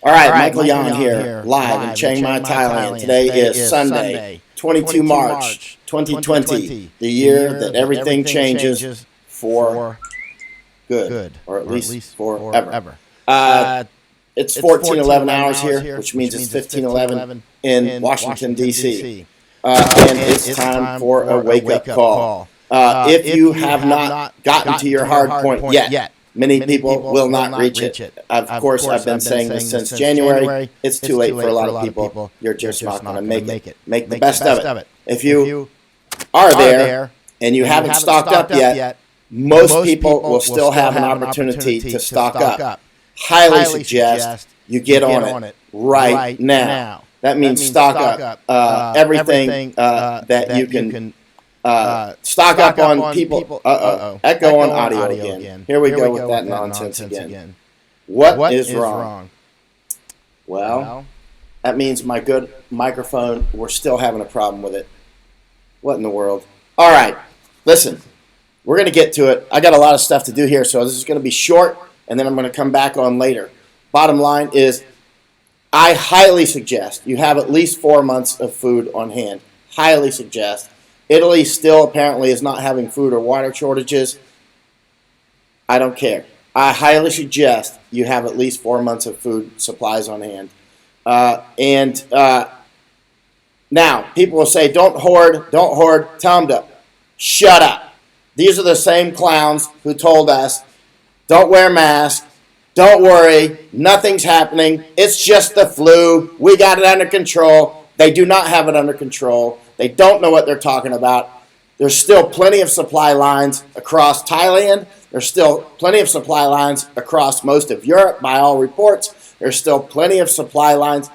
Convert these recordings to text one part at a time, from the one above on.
All right, Michael Yan here, live in Chiang Mai, Thailand. Today is Sunday, 22 March 2020, the year that everything changes for good, or at least forever. It's 14:11 hours here, which means it's 15:11 in Washington, D.C., and it's time for a wake-up call. If you have not gotten to your hard point yet, many people will not reach it. Of course, I've been saying this since January. It's too late for a lot of people. You're just not going to make it. Make the best of it. If you are there and you haven't stocked up yet, most people will still have an opportunity to stock up. Highly suggest you get on it right now. That means stock up everything that you can stock up on people. Echo on audio again. Here we go with that nonsense again. What is wrong? Well, that means my good microphone, we're still having a problem with it. What in the world? All right, listen, we're going to get to it. I got a lot of stuff to do here, so this is going to be short, and then I'm going to come back on later. Bottom line is, I highly suggest you have at least 4 months of food on hand. Highly suggest. Italy still apparently is not having food or water shortages. I don't care. I highly suggest you have at least 4 months of food supplies on hand. Now, people will say, don't hoard. Tell them to shut up. These are the same clowns who told us, don't wear masks, don't worry, nothing's happening, it's just the flu, we got it under control. They do not have it under control. They don't know what they're talking about. There's still plenty of supply lines across Thailand. There's still plenty of supply lines across most of Europe, by all reports. There's still plenty of supply lines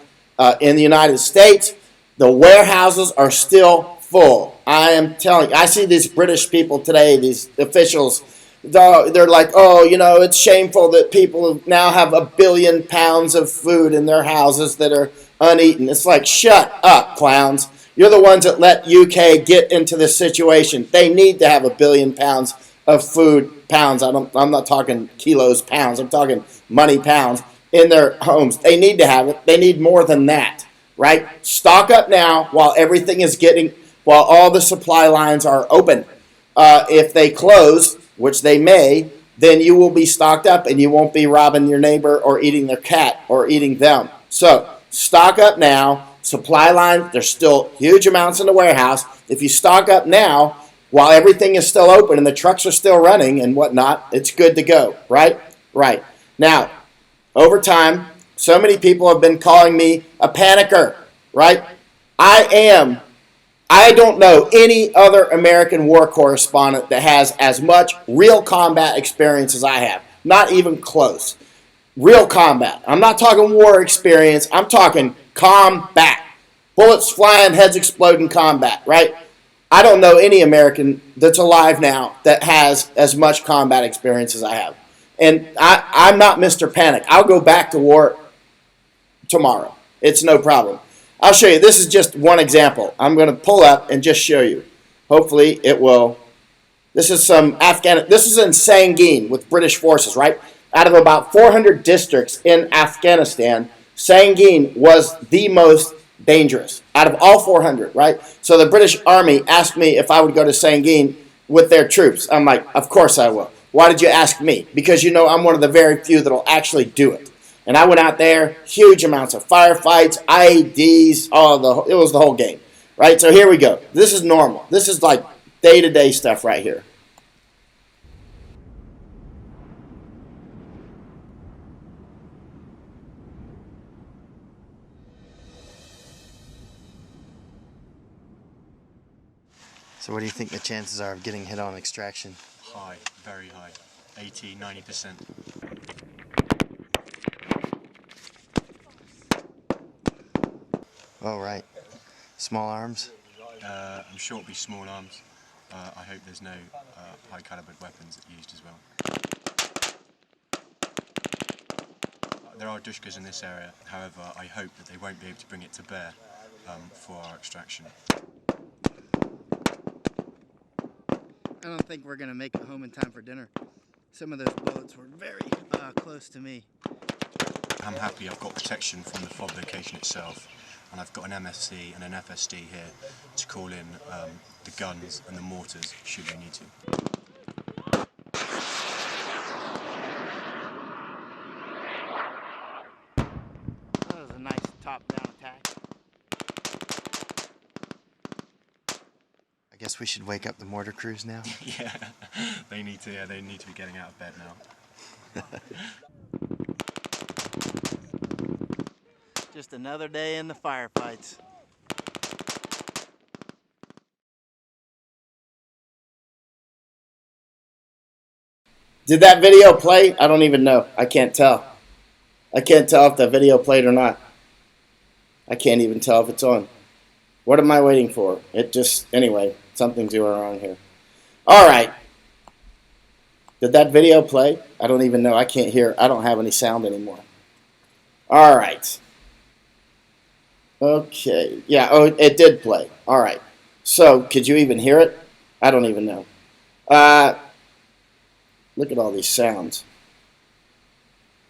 in the United States. The warehouses are still full. I am telling you, I see these British people today, these officials, they're like, oh, you know, it's shameful that people now have 1 billion pounds of food in their houses that are uneaten. It's like, shut up, clowns. You're the ones that let UK get into this situation. They need to have 1 billion pounds of food, pounds. I'm not talking kilos, pounds. I'm talking money, pounds, in their homes. They need to have it. They need more than that, right? Stock up now while everything is while all the supply lines are open. If they close, which they may, then you will be stocked up and you won't be robbing your neighbor or eating their cat or eating them. So stock up now. Supply line, there's still huge amounts in the warehouse. If you stock up now, while everything is still open and the trucks are still running and whatnot, it's good to go, right? Right. Now, over time, so many people have been calling me a panicker, right? I don't know any other American war correspondent that has as much real combat experience as I have. Not even close. Real combat. I'm not talking war experience. I'm talking combat. Bullets flying, heads exploding combat, right? I don't know any American that's alive now that has as much combat experience as I have. And I'm not Mr. Panic. I'll go back to war tomorrow. It's no problem. I'll show you. This is just one example. I'm going to pull up and just show you. Hopefully it will. This is this is in Sangin with British forces, right? Out of about 400 districts in Afghanistan, Sangin was the most dangerous out of all 400, right? So the British Army asked me if I would go to Sangin with their troops. I'm like, of course I will. Why did you ask me? Because you know I'm one of the very few that will actually do it. And I went out there, huge amounts of firefights, IEDs, it was the whole game, right? So here we go. This is normal. This is like day-to-day stuff right here. So what do you think the chances are of getting hit on extraction? High, very high. 80, 90%. Oh, right. Small arms? I'm sure it'll be small arms. I hope there's no high caliber weapons used as well. There are dushkas in this area, however, I hope that they won't be able to bring it to bear for our extraction. I don't think we're going to make it home in time for dinner. Some of those bullets were very close to me. I'm happy I've got protection from the FOB location itself, and I've got an MFC and an FSD here to call in the guns and the mortars should we need to. That was a nice top-down attack. I guess we should wake up the mortar crews now. Yeah, they need to. Yeah, they need to be getting out of bed now. Just another day in the firefights. Did that video play? I don't even know. I can't tell. I can't tell if the video played or not. I can't even tell if it's on. What am I waiting for? It just, anyway, something's going wrong here. All right. Did that video play? I don't even know. I can't hear. I don't have any sound anymore. All right. Okay. Yeah, oh, it did play. All right. So, could you even hear it? I don't even know. Look at all these sounds.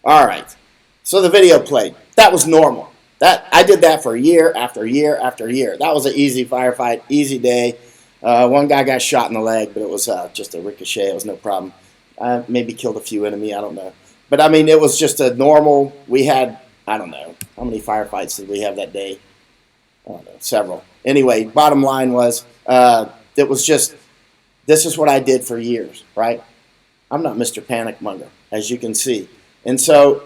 All right. So the video played. That was normal. I did that for year after year after year. That was an easy firefight, easy day. One guy got shot in the leg, but it was just a ricochet. It was no problem. Maybe killed a few enemy. I don't know. But, I mean, it was just a normal. We had, I don't know, how many firefights did we have that day? I don't know, several. Anyway, bottom line was, it was just, this is what I did for years, right? I'm not Mr. Panic Monger, as you can see. And so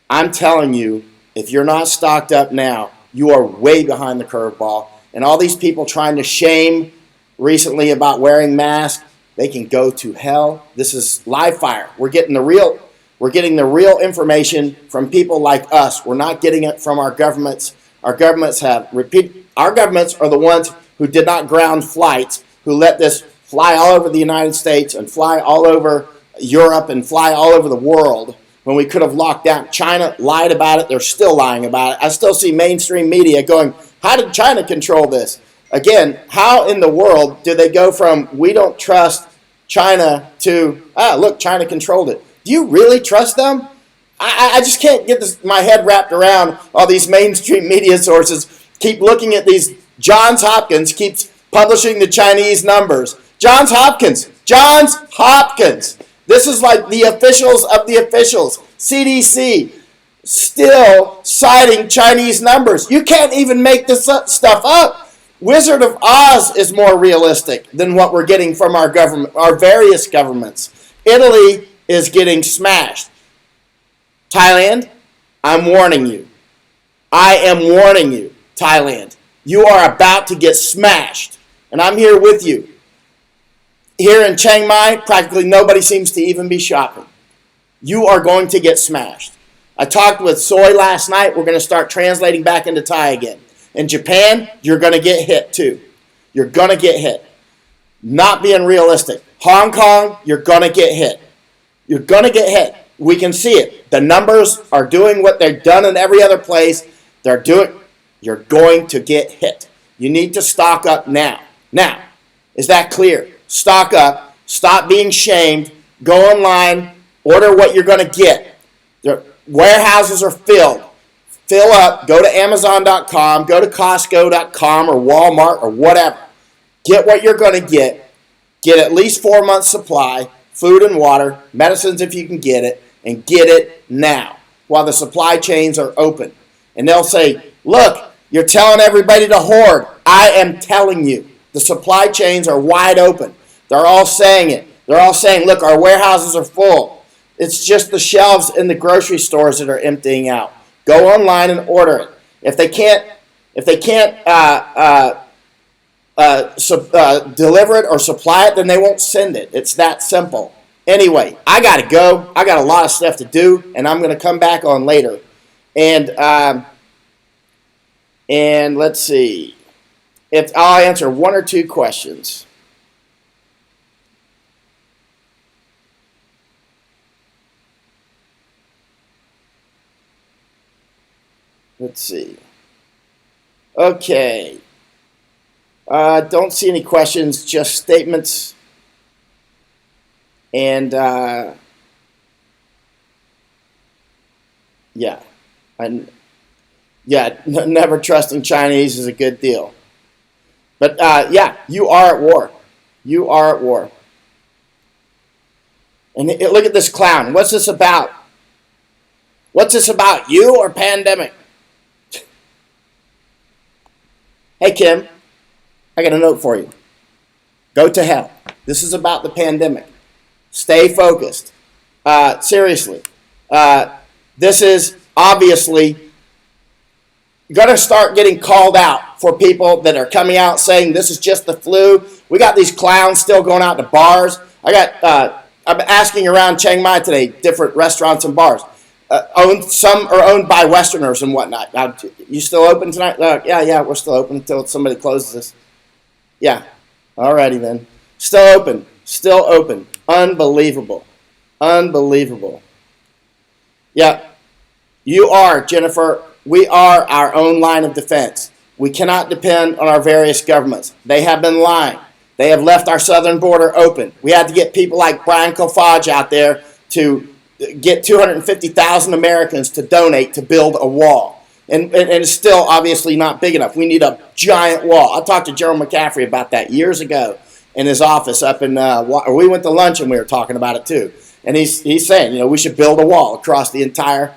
I'm telling you, if you're not stocked up now, you are way behind the curveball. And all these people trying to shame recently about wearing masks, they can go to hell. This is live fire. We're getting the real information from people like us. We're not getting it from our governments. Our governments are the ones who did not ground flights, who let this fly all over the United States and fly all over Europe and fly all over the world when we could have locked down. China lied about it. They're still lying about it. I still see mainstream media going, how did China control this? Again, how in the world do they go from we don't trust China to, look, China controlled it? Do you really trust them? I just can't get my head wrapped around all these mainstream media sources. Keep looking at these. Johns Hopkins keeps publishing the Chinese numbers. Johns Hopkins. This is like the officials of the officials. CDC still citing Chinese numbers. You can't even make this stuff up. Wizard of Oz is more realistic than what we're getting from our government, our various governments. Italy is getting smashed. Thailand, I'm warning you. I am warning you, Thailand. You are about to get smashed. And I'm here with you. Here in Chiang Mai, practically nobody seems to even be shopping. You are going to get smashed. I talked with Soy last night. We're going to start translating back into Thai again. In Japan, you're going to get hit too. You're going to get hit. Not being realistic. Hong Kong, you're going to get hit. You're going to get hit. We can see it. The numbers are doing what they've done in every other place. You're going to get hit. You need to stock up now. Now, is that clear? Stock up. Stop being shamed. Go online. Order what you're going to get. The warehouses are filled. Fill up. Go to Amazon.com. Go to Costco.com or Walmart or whatever. Get what you're going to get. Get at least 4 months supply. Food and water. Medicines if you can get it. And get it now while the supply chains are open. And they'll say, look, you're telling everybody to hoard. I am telling you. The supply chains are wide open. They're all saying it. They're all saying, look, our warehouses are full. It's just the shelves in the grocery stores that are emptying out. Go online and order it. If they can't deliver it or supply it, then they won't send it. It's that simple. Anyway, I got to go. I got a lot of stuff to do, and I'm going to come back on later. And let's see. I'll answer one or two questions. Let's see. Okay. Don't see any questions, just statements. And, yeah. And yeah, never trusting Chinese is a good deal. But yeah, you are at war. You are at war. And look at this clown. What's this about? What's this about? You or pandemic? Hey, Kim, I got a note for you. Go to hell. This is about the pandemic. Stay focused. Seriously. This is obviously going to start getting called out for people that are coming out saying this is just the flu. We got these clowns still going out to bars. I'm asking around Chiang Mai today, different restaurants and bars. Some are owned by Westerners and whatnot. You still open tonight? Yeah, we're still open until somebody closes us. Yeah, alrighty then. Still open. Unbelievable. Yeah, you are, Jennifer. We are our own line of defense. We cannot depend on our various governments. They have been lying. They have left our southern border open. We had to get people like Brian Kofage out there to get 250,000 Americans to donate to build a wall. And it's still obviously not big enough. We need a giant wall. I talked to General McCaffrey about that years ago in his office up in, we went to lunch and we were talking about it too. And he's saying, we should build a wall across the entire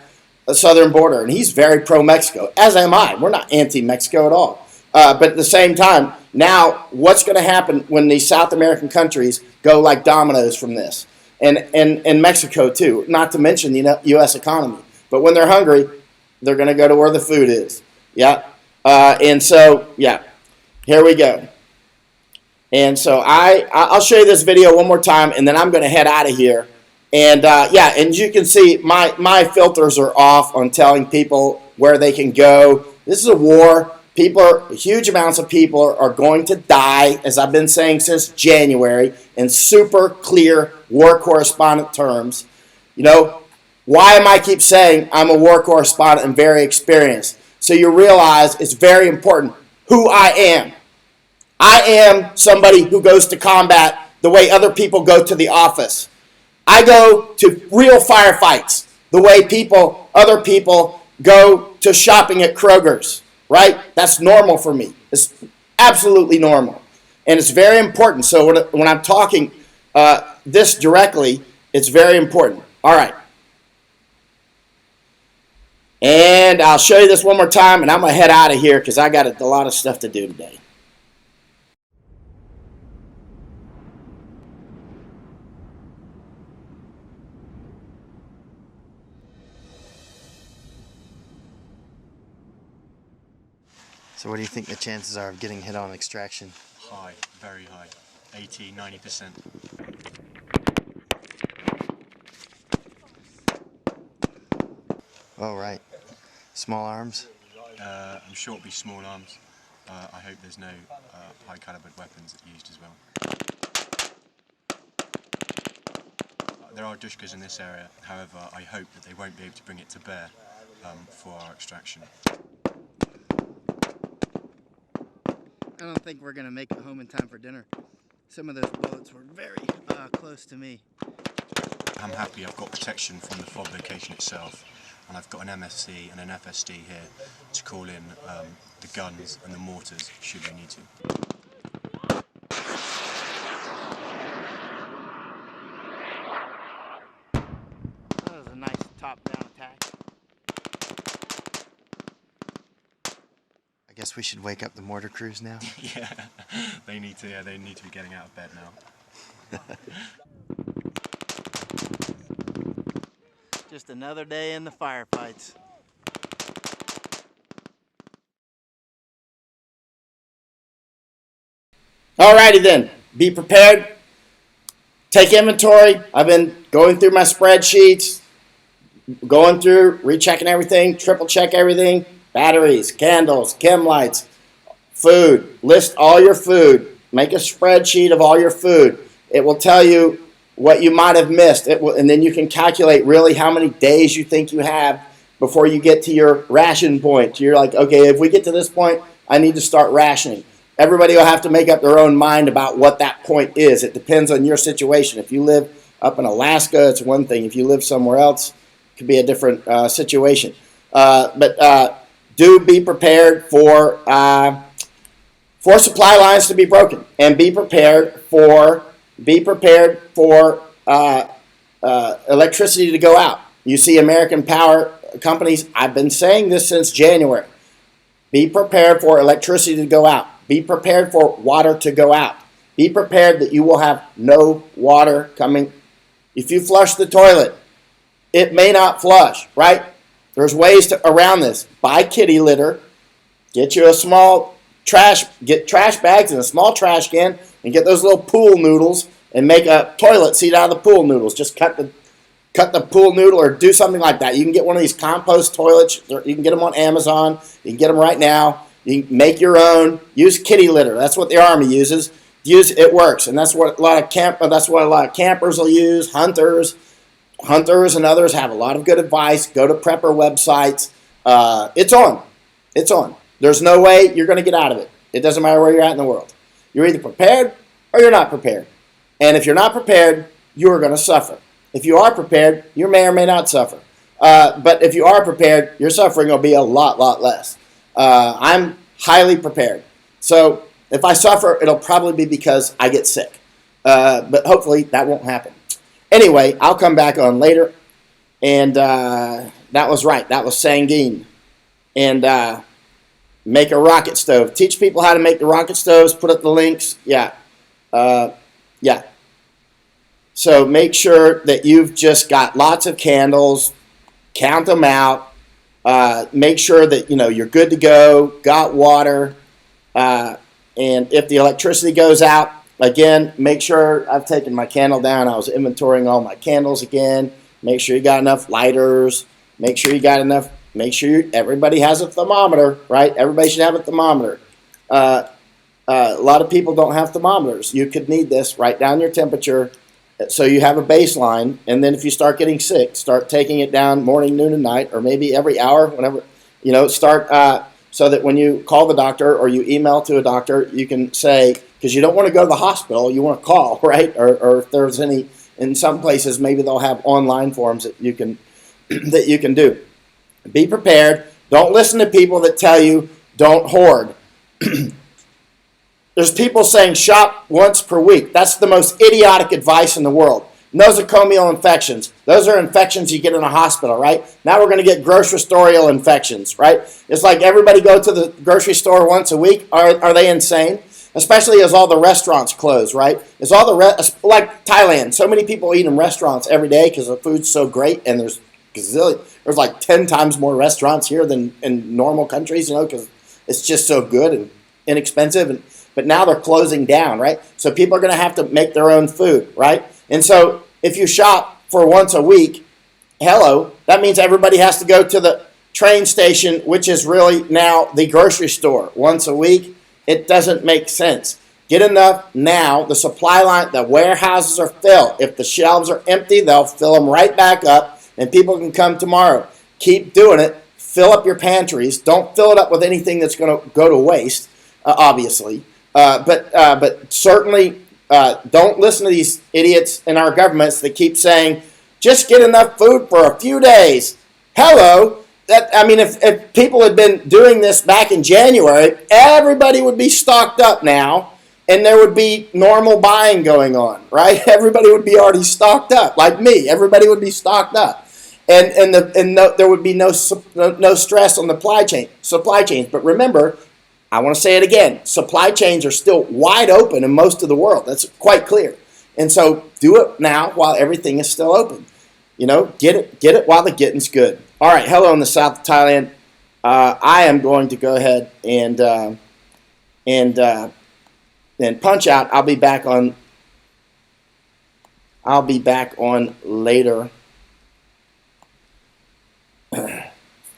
southern border. And he's very pro-Mexico, as am I. We're not anti-Mexico at all. But at the same time, now what's going to happen when these South American countries go like dominoes from this? And Mexico too, not to mention the U.S. economy. But when they're hungry, they're going to go to where the food is. Yeah. And so, yeah, here we go. And so I'll show you this video one more time, and then I'm going to head out of here. And yeah, and you can see my filters are off on telling people where they can go. This is a war. Huge amounts of people are going to die, as I've been saying since January, in super clear war correspondent terms. Why am I keep saying I'm a war correspondent and very experienced? So you realize it's very important who I am. I am somebody who goes to combat the way other people go to the office. I go to real firefights the way other people go to shopping at Kroger's. Right? That's normal for me. It's absolutely normal. And it's very important. So when I'm talking this directly, it's very important. All right. And I'll show you this one more time, and I'm going to head out of here because I got a lot of stuff to do today. So what do you think the chances are of getting hit on extraction? High, very high. 80, 90%. Oh, right. Small arms? I'm sure it'll be small arms. I hope there's no high calibered weapons used as well. There are dushkas in this area, however, I hope that they won't be able to bring it to bear for our extraction. I don't think we're going to make it home in time for dinner. Some of those bullets were very close to me. I'm happy I've got protection from the FOB location itself, and I've got an MFC and an FSD here to call in the guns and the mortars should we need to. That was a nice top-down attack. I guess we should wake up the mortar crews now. Yeah, they need to. Yeah, they need to be getting out of bed now. Just another day in the firefights. Alrighty then, be prepared. Take inventory. I've been going through my spreadsheets, going through, rechecking everything, triple check everything. Batteries, candles, chem lights, food. List all your food. Make a spreadsheet of all your food. It will tell you what you might have missed. And then you can calculate really how many days you think you have before you get to your ration point. You're like, okay, if we get to this point, I need to start rationing. Everybody will have to make up their own mind about what that point is. It depends on your situation. If you live up in Alaska, it's one thing. If you live somewhere else, it could be a different situation. But do be prepared for supply lines to be broken, and be prepared for electricity to go out. You see American power companies, I've been saying this since January, be prepared for electricity to go out. Be prepared for water to go out. Be prepared that you will have no water coming. If you flush the toilet, it may not flush, right? There's ways around this. Buy kitty litter. Get you a small get trash bags and a small trash can, and get those little pool noodles and make a toilet seat out of the pool noodles. Just cut the pool noodle or do something like that. You can get one of these compost toilets. You can get them on Amazon. You can get them right now. You can make your own. Use kitty litter. That's what the Army uses. It works, and that's what a lot of campers will use. Hunters and others have a lot of good advice. Go to prepper websites. It's on. There's no way you're going to get out of it. It doesn't matter where you're at in the world. You're either prepared or you're not prepared. And if you're not prepared, you're going to suffer. If you are prepared, you may or may not suffer. But if you are prepared, your suffering will be a lot less. I'm highly prepared. So if I suffer, it'll probably be because I get sick. But hopefully that won't happen. Anyway, I'll come back on later. And that was right. That was Sanguine. And make a rocket stove. Teach people how to make the rocket stoves. Put up the links. Yeah. Yeah. So make sure that you've just got lots of candles. Count them out. Make sure that you're good to go. Got water. And if the electricity goes out, again, make sure I've taken my candle down. I was inventorying all my candles again. Make sure you got enough lighters. Make sure you got enough. Make sure everybody has a thermometer, right? Everybody should have a thermometer. A lot of people don't have thermometers. You could need this. Write down your temperature so you have a baseline. And then if you start getting sick, start taking it down morning, noon, and night, or maybe every hour, whenever. Start so that when you call the doctor or you email to a doctor, you can say, because you don't want to go to the hospital, you want to call, right? Or if there's any, in some places, maybe they'll have online forms that you can do. Be prepared. Don't listen to people that tell you don't hoard. There's people saying shop once per week. That's the most idiotic advice in the world. Nosocomial infections. Those are infections you get in a hospital, right? Now we're going to get grocery store infections, right? It's like everybody go to the grocery store once a week. Are they insane? Especially as all the restaurants close, right? Like Thailand. So many people eat in restaurants every day because the food's so great, and there's like 10 times more restaurants here than in normal countries, because it's just so good and inexpensive. But now they're closing down, right? So people are going to have to make their own food, right? And so if you shop for once a week, that means everybody has to go to the train station, which is really now the grocery store once a week. It doesn't make sense. Get enough now. The supply line, the warehouses are filled. If the shelves are empty, they'll fill them right back up, and people can come tomorrow. Keep doing it. Fill up your pantries. Don't fill it up with anything that's going to go to waste, obviously. But certainly don't listen to these idiots in our governments that keep saying, just get enough food for a few days. If people had been doing this back in January, everybody would be stocked up now, and there would be normal buying going on, right? Everybody would be already stocked up, like me. Everybody would be stocked up, and there would be no stress on the supply chains. But remember, I want to say it again: supply chains are still wide open in most of the world. That's quite clear, and so do it now while everything is still open. Get it while the getting's good. All right, hello in the south of Thailand. I am going to go ahead and punch out. I'll be back on later.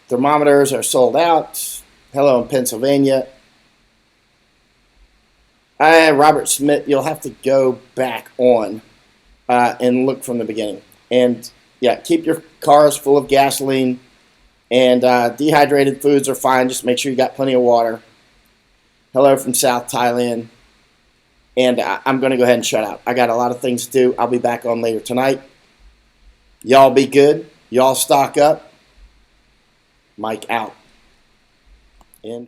Thermometers are sold out. Hello in Pennsylvania. Robert Smith, you'll have to go back on and look from the beginning. And yeah, keep your cars full of gasoline, and dehydrated foods are fine. Just make sure you got plenty of water. Hello from South Thailand. And I'm going to go ahead and shut out. I got a lot of things to do. I'll be back on later tonight. Y'all be good. Y'all stock up. Mike out. In.